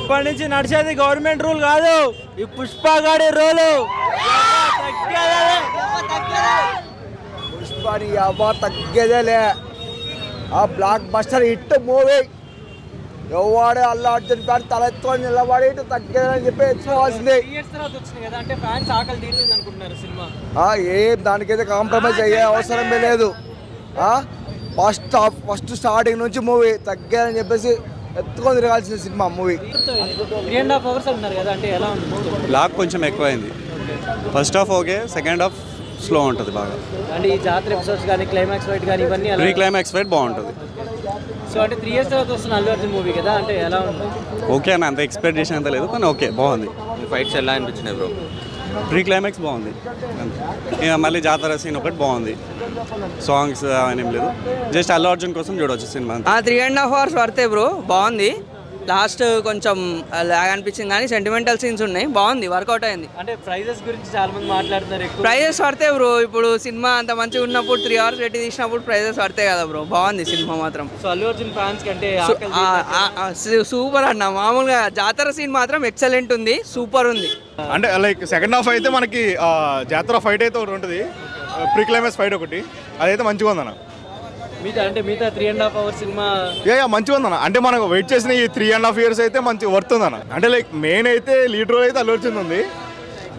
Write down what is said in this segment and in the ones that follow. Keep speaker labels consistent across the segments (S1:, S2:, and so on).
S1: ఇప్పటి నుంచి నడిచేది గవర్నమెంట్ రూల్ కాదు, ఈ పుష్ప గాడి రూలు.
S2: పుష్పని తగ్గేదేలే. ఆ బ్లాక్ బస్టర్ హిట్ మూవీ. ఎవడే అల్లు అర్జున్ ఫ్యాన్ తలెత్తుకొని నిలబడి తగ్గేదని చెప్పి ఎత్తుకోవాల్సిందే. ఏం దానికైతే కాంప్రమైజ్ అయ్యే అవసరమే లేదు. ఫస్ట్ స్టార్టింగ్ నుంచి మూవీ తగ్గేదని చెప్పేసి ఎత్తుకొని తిరగాల్సిన సినిమా మూవీ.
S1: 3.5 hours అంటున్నారు కదా, అంటే ఎలా ఉంది?
S3: బ్లాక్ కొంచెం ఎక్కువైంది. First half okay, second half slow ఉంటుంది బాగా.
S1: అంటే ఈ జాతర ఎపిసోడ్స్ కానీ క్లైమాక్స్ ఫైట్ కానీ ఇవన్నీ
S3: ప్రీ క్లైమాక్స్ ఫైట్ బాగుంటుంది.
S1: సో అంటే 3 years తర్వాత వస్తున్న అల్లు అర్జున్ మూవీ కదా, అంటే ఎలా ఉంది?
S3: ఓకే అని అంత ఎక్స్పెక్టేషన్ అంత లేదు, కానీ ఓకే బాగుంది.
S4: ఫైట్స్ ఎలా అనిపించినాయి బ్రో?
S3: ప్రీ క్లైమాక్స్ బాగుంది, ఇక మళ్ళీ జాతర సీన్ ఒకటి బాగుంది. సాంగ్స్ అవన్నీ లేదు, జస్ట్ అల్లు అర్జున్ కోసం చూడవచ్చు సినిమా.
S5: 3.5 hours వర్తే బ్రో, బాగుంది. లాస్ట్ కొంచెం లాగ్ అనిపించింది కానీ సెంటిమెంటల్ సీన్స్ ఉన్నాయి, బాగుంది, వర్కౌట్ అయింది.
S1: అంటే ప్రైజెస్ గురించి చాలా మంది మాట్లాడుతున్నారు.
S5: ప్రైజెస్ పడితే బ్రో, ఇప్పుడు సినిమా అంత మంచిగా ఉన్నప్పుడు 3 hours పెట్టి తీసినప్పుడు ప్రైజెస్ పడతాయి కదా బ్రో, బాగుంది సినిమా మాత్రం.
S1: సో అల్లు అర్జున్ ఫ్యాన్స్ కంటే
S5: సూపర్ అన్న. మామూలుగా జాతర సీన్ మాత్రం ఎక్సలెంట్ ఉంది, సూపర్ ఉంది.
S6: అంటే లైక్ సెకండ్ హాఫ్ అయితే మనకి జాతర ఫైట్ అయితే ఒకటి ఉంటుంది, ప్రీ క్లైమాక్స్ ఫైట్ ఒకటి, అదైతే మంచిగా ఉందన్న.
S1: మిగతా 3.5 hours సినిమా
S6: మంచిగా ఉందన్న. అంటే మనకు వెయిట్ చేసిన ఈ 3.5 years అయితే మంచి వర్త్ ఉందన్న. అంటే లైక్ మెయిన్ అయితే లీడ్ రోల్ అయితే అల్లు అర్జున్ ఉంది,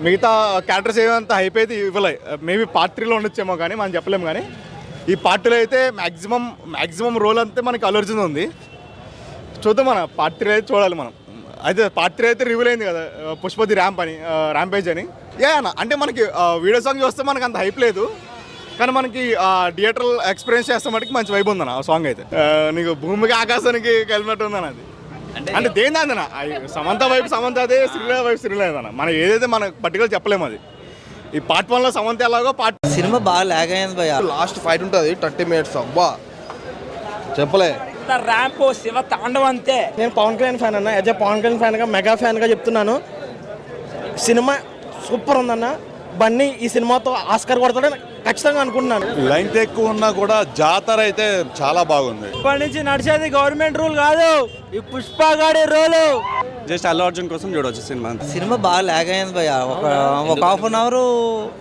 S6: మిగతా క్యారెక్టర్స్ ఏమంత హైప్ అయితే ఇవ్వలే. మేబీ పార్ట్ 3లో ఉండొచ్చేమో కానీ మనం చెప్పలేము. కానీ ఈ పార్ట్ 2లో అయితే మ్యాక్సిమం రోల్ అంతే మనకి అల్లు అర్జున్ ఉంది. చూద్దాం, మన పార్ట్ 3 అయితే చూడాలి మనం. అయితే పార్ట్ 3 అయితే రివీల్ అయింది కదా, పుష్పది ర్యాంపేజ్ అని. అన్న అంటే మనకి వీడియో సాంగ్ చూస్తే మనకు అంత హైప్ లేదు, కానీ మనకి థియేటర్ ఎక్స్పీరియన్స్ చేస్తే మటుకు మంచి వైబ్ ఉందన్న ఆ సాంగ్ అయితే. నీకు భూమికి ఆకాశానికి కలిపినట్టు ఉందన్న అది. అంటే దేని అదన్న, సమంత వైపు సమంత అదే, శ్రీలే వైపు శ్రీలే అదన్న. మనం ఏదైతే మన పర్టికులర్ చెప్పలేము. అది ఈ పార్ట్ 1లో సమంత ఎలాగో పార్ట్
S2: సినిమా బాగా లాగ్ అయింది భయ్యా. లాస్ట్ ఫైట్ ఉంటుంది 30 minutes, అబ్బా చెప్పలే.
S1: ర్యాంపో శివ తాండవం అంతే.
S7: నేను పవన్ కళ్యాణ్ ఫ్యాన్ అన్న, యాజ్ ఎ పవన్ కళ్యాణ్ ఫ్యాన్గా మెగా ఫ్యాన్గా చెప్తున్నాను, సినిమా సూపర్ ఉందన్న. బన్నీ ఈ సినిమాతో ఆస్కార్ కొడతాడని ఖచ్చితంగా అనుకుంటున్నాను.
S8: లెంగ్త్ ఎక్కువ ఉన్నా కూడా జాతర అయితే చాలా బాగుంది.
S1: ఇప్పటి నుంచి నడిచేది గవర్నమెంట్ రూల్ కాదు, ఈ పుష్ప గాడి రూలు.
S3: జస్ట్ అల్లు అర్జున్ కోసం చూడవచ్చు సినిమా.
S5: సినిమా బాగా లాగ్ అయింది భయ్య. ఒక హాఫ్ అన్ అవర్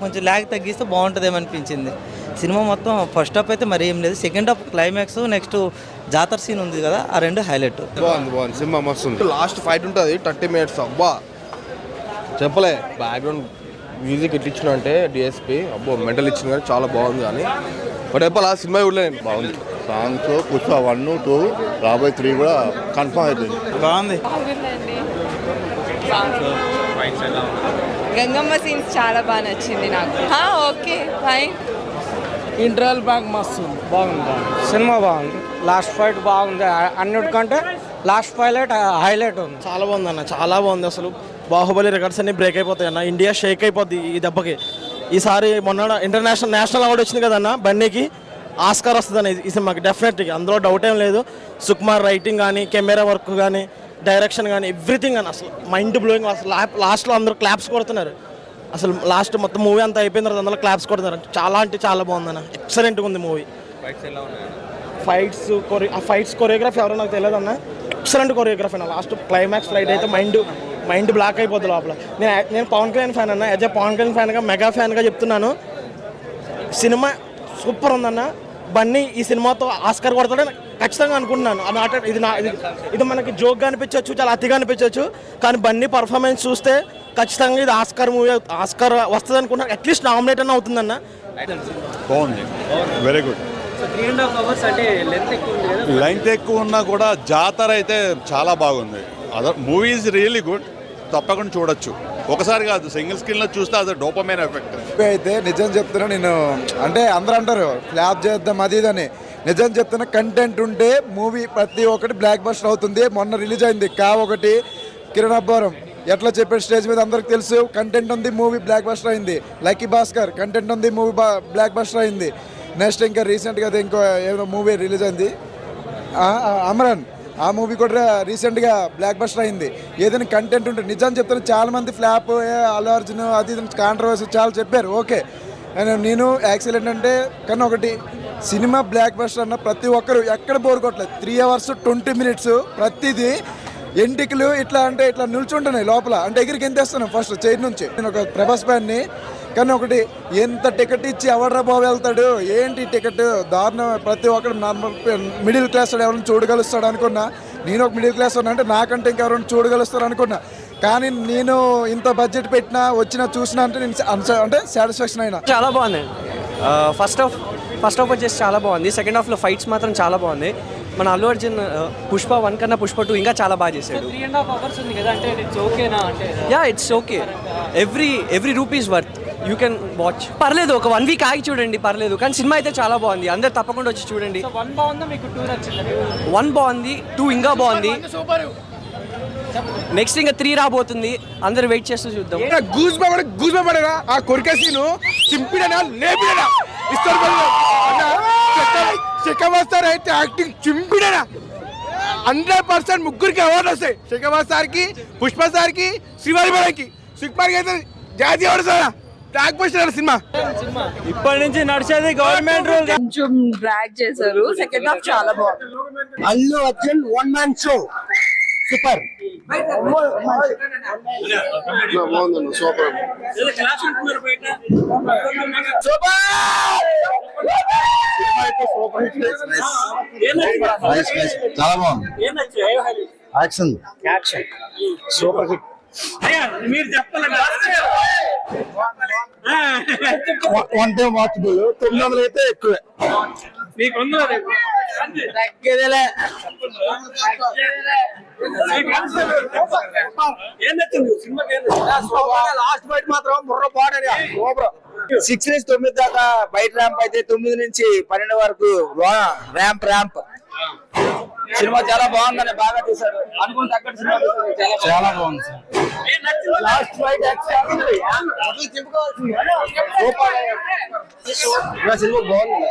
S5: కొంచెం లాగ్ తగ్గిస్తే బాగుంటుంది అనిపించింది. సినిమా మొత్తం ఫస్ట్ హాఫ్ అయితే మరి ఏం లేదు, సెకండ్ హాఫ్ క్లైమాక్స్, నెక్స్ట్ జాతర సీన్ ఉంది కదా, ఆ రెండు హైలైట్.
S2: బాగుంది సినిమా, మస్తు ఉంది. లాస్ట్ ఫైట్ ఉంటుంది 30 minutes, అబ్బా చెప్పలే. బ్యాక్గ్రౌండ్ మ్యూజిక్ ఇట్లా ఇచ్చిన అంటే డిఎస్పి అబ్బో మెంటల్ ఇచ్చిన కానీ చాలా బాగుంది. కానీ బట్ చెప్పాలి ఆ సినిమా కూడా
S8: బాగుంది. సాంగ్స్ పుష్ప 1, 2 రాబోయే 3 కూడా కన్ఫర్మ్ అవుతుంది.
S3: బాగుంది.
S9: గంగమ్మ సీన్స్ చాలా బాగా నచ్చింది నాకు. Okay fine.
S7: ఇంటర్వల్ బ్యాంక్ మస్తు బాగుంది, సినిమా బాగుంది. లాస్ట్ ఫైట్ బాగుంది, అన్నిటికంటే లాస్ట్ హైలైట్ ఉంది. చాలా బాగుంది అన్న, చాలా బాగుంది. అసలు బాహుబలి రికార్డ్స్ అన్ని బ్రేక్ అయిపోతాయి అన్న. ఇండియా షేక్ అయిపోద్ది ఈ దెబ్బకి. ఈసారి మొన్న నేషనల్ అవార్డు వచ్చింది కదన్న బన్నీకి, ఆస్కార్ వస్తుందని ఈ సినిమాకి డెఫినెట్గా, అందులో డౌట్ ఏం లేదు. సుకుమార్ రైటింగ్ కానీ, కెమెరా వర్క్ కానీ, డైరెక్షన్ కానీ, ఎవ్రీథింగ్ అని అసలు మైండ్ బ్లోయింగ్. అసలు లాస్ట్లో అందరూ క్లాప్స్ కొడుతున్నారు. అసలు లాస్ట్ మొత్తం మూవీ అంతా అయిపోయిన తర్వాత అందరూ క్లాప్స్ కొడుతున్నారు. చాలా అంటే చాలా బాగుందన్న, ఎక్సలెంట్గా ఉంది మూవీ. ఫైట్స్ కొరియోగ్రఫీ ఎవరో నాకు తెలియదు అన్న, ఎక్సలెంట్ కొరియోగ్రఫీ అన్న. లాస్ట్ క్లైమాక్స్ ఫ్లైట్ అయితే మైండ్ బ్లాక్ అయిపోద్ది లోపల. నేను పవన్ కళ్యాణ్ ఫ్యాన్ అన్న, యాజ్ ఎ పవన్ కళ్యాణ్ ఫ్యాన్గా మెగా ఫ్యాన్గా చెప్తున్నాను, సినిమా సూపర్ ఉందన్న. బన్నీ ఈ సినిమాతో ఆస్కార్ కొడతాడని ఖచ్చితంగా అనుకుంటున్నాను. ఇది మనకి జోక్గా అనిపించవచ్చు, చాలా అతిగా అనిపించవచ్చు, కానీ బన్నీ పర్ఫార్మెన్స్ చూస్తే ఖచ్చితంగా ఇది ఆస్కార్ వస్తుంది అనుకుంటున్నాను. అట్లీస్ట్ నామినేట్ అన్న అవుతుందన్న.
S8: బాగుంది, వెరీ గుడ్. లెంగ్త్ ఎక్కువ ఉన్నా కూడా జాతర అయితే చాలా బాగుంది. Other movie is really good, తప్పకుండా చూడొచ్చు. ఒకసారి కాదు, సింగిల్ స్క్రీన్లో చూస్తే అది డోపమైన్ ఎఫెక్ట్.
S2: అయితే నిజం చెప్తున్నా నేను, అంటే అందరూ అంటారు ఫ్లాప్ చేద్దాం అది ఇదని. నిజం చెప్తున్నా, కంటెంట్ ఉంటే మూవీ ప్రతి ఒక్కటి బ్లాక్ బస్టర్ అవుతుంది. మొన్న రిలీజ్ అయింది ఒకటి, కిరణ్ అబ్బవరం ఎట్లా చెప్పాడు స్టేజ్ మీద అందరికి తెలుసు. కంటెంట్ ఉంది, మూవీ బ్లాక్ బస్టర్ అయింది. లక్కీ భాస్కర్ కంటెంట్ ఉంది, మూవీ బ్లాక్ బస్టర్ అయింది. నెక్స్ట్ ఇంకా రీసెంట్గా ఇంకో ఏదో మూవీ రిలీజ్ అయింది అమరన్, ఆ మూవీ కూడా రీసెంట్గా బ్లాక్ బస్టర్ అయింది. ఏదైనా కంటెంట్ ఉంటే, నిజం చెప్తాను, చాలామంది ఫ్లాప్ అల్లు అర్జున్ అది కాంట్రవర్సీ చాలా చెప్పారు, ఓకే. నేను యాక్సిడెంట్ అంటే కానీ ఒకటి సినిమా బ్లాక్ బస్టర్ అన్న ప్రతి ఒక్కరు ఎక్కడ బోర్ కొట్టలేదు. 3 hours 20 minutes ప్రతిదీ ఎంటికలు ఇట్లా అంటే ఇట్లా నిల్చుంటున్నాయి లోపల, అంటే ఎగిరికి ఎంతేస్తున్నాను ఫస్ట్ చైర్ నుంచి. నేను ఒక ప్రభాస్ ఫ్యాన్ని, కానీ ఒకటి ఎంత టికెట్ ఇచ్చి ఎవడ్రా బాబు వెళ్తాడు, ఏంటి టికెట్ దారుణం. ప్రతి ఒక్కరు నార్మల్ మిడిల్ క్లాస్ ఎవరైనా చూడగలుస్తాడు అనుకున్నా. నేను ఒక మిడిల్ క్లాస్ అంటే నాకంటే ఇంకెవరైనా చూడగలుస్తారు అనుకున్నా. కానీ నేను ఇంత బడ్జెట్ పెట్టినా వచ్చినా చూసినా అంటే నేను అంటే సాటిస్ఫాక్షన్ అయినా.
S10: చాలా బాగుంది. ఫస్ట్ హాఫ్ వచ్చేసి చాలా బాగుంది. సెకండ్ హాఫ్లో ఫైట్స్ మాత్రం చాలా బాగుంది. మన అల్లు అర్జున్ పుష్ప 1 కన్నా పుష్ప 2 ఇంకా చాలా బాగా చేశాడు.
S1: 3.5 hours ఉంది కదా, అంటే ఇట్స్ ఓకేనా? అంటే
S10: yeah, it's okay. Every rupees worth, you can watch. పర్లేదు, ఒక 1 week ఆగి చూడండి, పర్లేదు. కానీ సినిమా అయితే చాలా బాగుంది, అందరు తప్పకుండా వచ్చి చూడండి.
S1: 1 బాగుందా మీకు? 2 నచ్చిందా?
S10: 1 బాగుంది, 2 ఇంకా బాగుంది. నెక్స్ట్ ఇంకా 3 రాబోతుంది, అందరు వెయిట్ చేస్తూ చూద్దాం.
S7: గూజ్ పడగా ఆ కొరికేసీను చింపిడనా లేపిడనా ఇస్తారు. శిఖవాస్ సార్ అయితే యాక్టింగ్ చింపిడనా 100% ముగ్గురికి అవార్డు వస్తాయి. శిఖవాస్ సార్కి, పుష్ప సార్కి, శ్రీవారి మేడంకి. సుకుమార్కి అయితే జాతీయ award sir. Block buster cinema.
S1: ఇప్పటి నుంచి నడిచేది గవర్నమెంట్ రూల్.
S9: కొంచెం డ్రాగ్ చేశారు. సెకండ్ హాఫ్ చాలా బాగుంది.
S7: Allu Arjun 1 man show super.
S2: చాలా బాగుంది. Action super hit.
S1: మీరు చెప్పాలి.
S2: 1 day వాచబుల్. 900 అయితే ఎక్కువే.
S1: మీకు ఉందా?
S7: లాస్ట్ ఫైట్ మాత్రం బుర్ర పాడని
S5: 6 నుంచి 9 దాకా బయట ర్యాంప్ అయితే 9 నుంచి 12 వరకు ర్యాంప్. సినిమా చాలా బాగుందని బాగా తీశాడు. అనుకుని తగ్గట్టు సినిమా
S2: చాలా బాగుంది.
S7: లాస్ట్ ఫైట్
S5: సినిమా బాగుంది.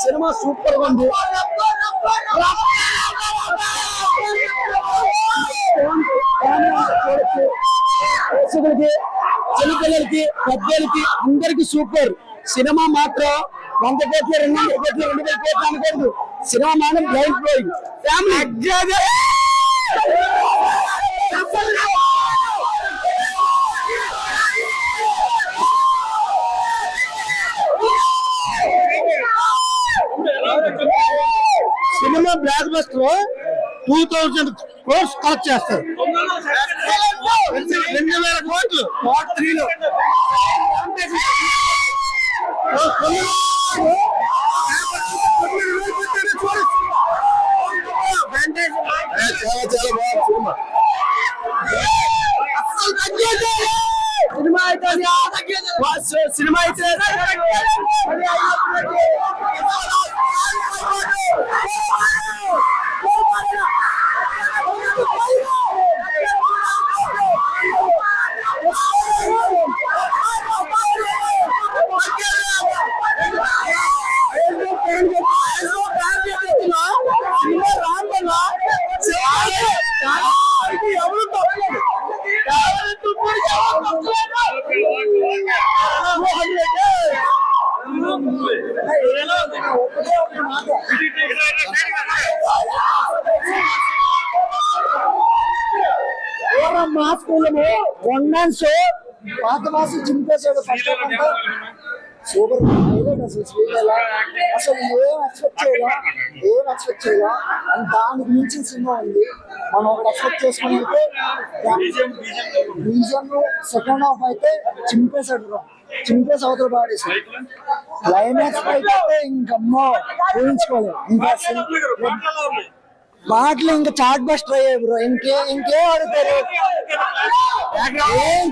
S7: సినిమా సూపర్ గా ఉంది. చిన్నపిల్లలకి, పెద్దలకి అందరికి సూపర్. సినిమా మాత్రం 100 కోట్లు, 200 కోట్లు, 2,000 కోట్లు అనుకోదు. సినిమా మాత్రం blind blowing. Cinema block buster 2000 crores collect చేస్తారు. 2,000 కోట్లు పార్ట్ 3 లో. సినిమా అయితే మా స్కూల్లో 1 man షో పాత మాసం చింపేశాడు. First super highlight. అసలు ఏం ఎక్స్పెక్ట్ చేయాలా అండ్ దానికి మించిన సినిమా ఉంది. మనం ఒకటి ఎక్స్పెక్ట్ చేసుకుని అయితే రీజన్ సెకండ్ హాఫ్ అయితే చింపేసి అవతల పాడేసాడు. క్లైమాక్స్ అయితే ఇంకమ్మో ఊహించుకోలేదు. ఇంకా పాటలు ఇంకా చాట్ బస్టర్ అయ్యాయి బ్రో. ఇంకేం అడుగుతారు? ఏం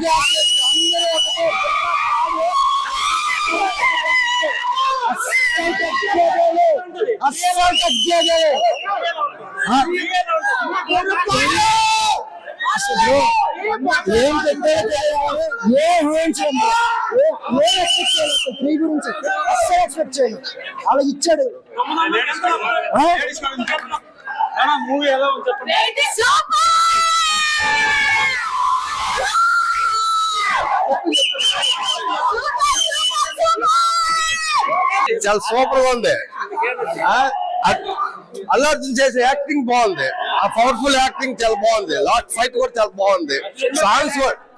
S7: అస్సలు తగ్గేదే. ఏ ఊహించండి త్రీ గురించి అస్సలు ఎక్స్పెక్ట్ చేయను అలా ఇచ్చాడు.
S1: మూవీ ఎలా ఉంది
S2: చాలా సూపర్ గా ఉంది. అల్లు అర్జున్ చేసే యాక్టింగ్ బాగుంది, ఆ పవర్ఫుల్ యాక్టింగ్ చాలా బాగుంది, లాస్ట్ ఫైట్ కూడా చాలా బాగుంది, సాంగ్స్